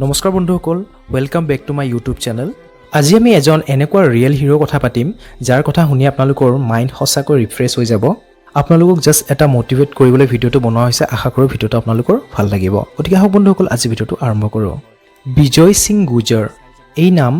নমস্কাৰ বন্ধুসকল, welcome back to my YouTube channel. আজি আমি এজন এনেকুৱা ৰিয়েল হিৰো কথা পাতিম যাৰ কথা শুনি আপোনালোকৰ মাইণ্ড সঁচাকৈ ৰিফ্ৰেছ হৈ যাব। আপোনালোকক জাষ্ট এটা মোটিভেট কৰিবলৈ ভিডিঅ'টো বনোৱা হৈছে। আশা কৰোঁ ভিডিঅ'টো আপোনালোকৰ ভাল লাগিব। গতিকে আহক বন্ধুসকল, আজি ভিডিঅ'টো আৰম্ভ কৰোঁ। বিজয় সিং গুৰ্জাৰ এই নাম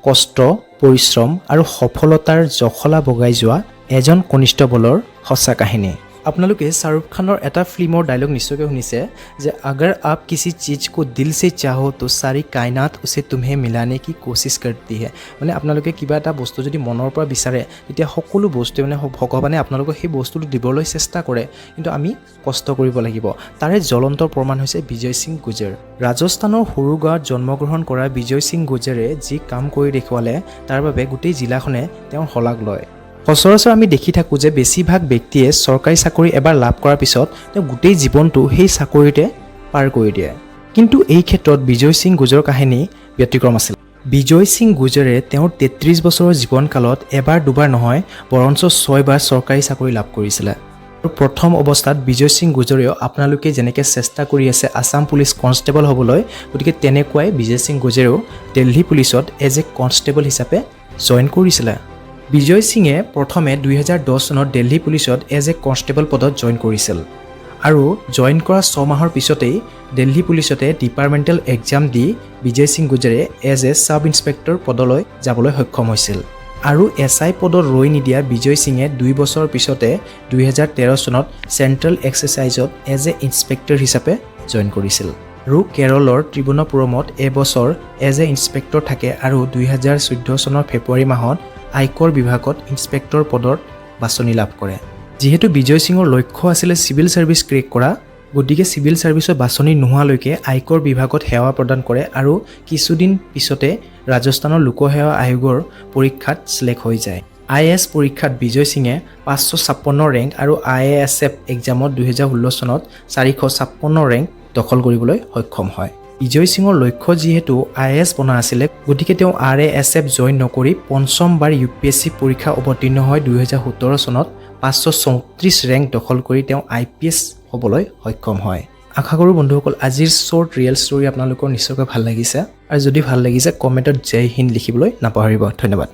কষ্ট, পৰিশ্ৰম আৰু সফলতাৰ জখলা বগাই যোৱা এজন কনিষ্টেবলৰ সঁচা কাহিনী। আপোনালোকে শ্বাহৰুখ খানৰ এটা ফিল্মৰ ডায়লগ নিশ্চয়কৈ শুনিছে যে আগাৰ আপ কিছি চিজ কো দিল সে চাহো তো সাৰি কায়নাত উছে তুমহে মিলানে কি কোচিছ কৰতি হে। মানে আপোনালোকে কিবা এটা বস্তু যদি মনৰ পৰা বিচাৰে তেতিয়া সকলো বস্তু ভগৱানে আপোনালোকক সেই বস্তুটো দিবলৈ চেষ্টা কৰে, কিন্তু আমি কষ্ট কৰিব লাগিব। তাৰে জ্বলন্ত প্ৰমাণ হৈছে বিজয় সিং গুৰ্জাৰ। ৰাজস্থানৰ সৰু গাঁৱত জন্মগ্ৰহণ কৰা বিজয় সিং গুৰ্জাৰে যি কাম কৰি দেখুৱালে তাৰ বাবে গোটেই জিলাখনে তেওঁৰ শলাগ লয়। সচৰাচৰ আমি দেখি থাকোঁ যে বেছিভাগ ব্যক্তিয়ে চৰকাৰী চাকৰি এবাৰ লাভ কৰাৰ পিছত তেওঁ গোটেই জীৱনটো সেই চাকৰিতে পাৰ কৰি দিয়ে, কিন্তু এই ক্ষেত্ৰত বিজয় সিং গুৰ্জাৰৰ কাহিনী ব্যতিক্ৰম আছিল। বিজয় সিং গুৰ্জাৰে তেওঁৰ 33 বছৰৰ জীৱনকালত এবাৰ দুবাৰ নহয় বৰঞ্চ 6 বাৰ চৰকাৰী চাকৰি লাভ কৰিছিলে। আৰু প্ৰথম অৱস্থাত বিজয় সিং গুৰ্জাৰেও আপোনালোকে যেনেকৈ চেষ্টা কৰি আছে আছাম পুলিচ কনষ্টেবল হ'বলৈ, গতিকে তেনেকুৱাই বিজয় সিং গুৰ্জাৰেও দিল্লী পুলিচত এজ এ কনষ্টেবল হিচাপে জইন কৰিছিলে। বিজয় সিঙে প্ৰথমে 2010 চনত দিল্লী পুলিচত এজ এ কনষ্টেবল পদত জইন কৰিছিল আৰু জইন কৰা 6 মাহৰ পিছতেই দিল্লী পুলিচতে ডিপাৰ্টমেণ্টেল এক্সাম দি বিজয় সিং গুৰ্জাৰে এজ এ ছাব ইন্সপেক্টৰ পদলৈ যাবলৈ সক্ষম হৈছিল। আৰু SI পদত ৰৈ নিদিয়া বিজয় সিঙে 2 বছৰৰ পিছতে 2013 চনত চেণ্ট্ৰেল এক্সাৰচাইজত এজ এ ইন্সপেক্টৰ হিচাপে জইন কৰিছিল। আৰু কেৰলৰ ত্ৰিবুনপুৰমত এবছৰ এজ এ ইন্সপেক্টৰ থাকে আৰু 2014 চনৰ ফেব্ৰুৱাৰী মাহত আয়কৰ বিভাগত ইন্সপেক্টৰ পদত বাছনি লাভ কৰে। যিহেতু বিজয় সিঙৰ লক্ষ্য আছিলে চিভিল ছাৰ্ভিচ ক্ৰেক কৰা, গতিকে চিভিল ছাৰ্ভিচৰ বাছনি নোহোৱালৈকে আয়কৰ বিভাগত সেৱা প্ৰদান কৰে আৰু কিছুদিন পিছতে ৰাজস্থানৰ লোকসেৱা আয়োগৰ পৰীক্ষাত চিলেক্ট হৈ যায়। IAS পৰীক্ষাত বিজয় সিঙে 556 ৰেংক আৰু IASF এক্সামত 2016 চনত 456 ৰেংক দখল কৰিবলৈ সক্ষম হয়। বিজয় সিঙৰ লক্ষ্য যিহেতু IAS বনা আছিলে, গতিকে তেওঁ RASF জইন নকৰি পঞ্চমবাৰ UPSC পৰীক্ষা অৱতীৰ্ণ হয় 2017 চনত 534 ৰেংক দখল কৰি তেওঁ IPS হ'বলৈ সক্ষম হয়। আশা কৰোঁ বন্ধুসকল আজিৰ শ্বৰ্ট ৰিয়েল ষ্টৰি আপোনালোকৰ নিশ্চয়কৈ ভাল লাগিছে, আৰু যদি ভাল লাগিছে কমেণ্টত জয় হিন্দ লিখিবলৈ নাপাহৰিব। ধন্যবাদ।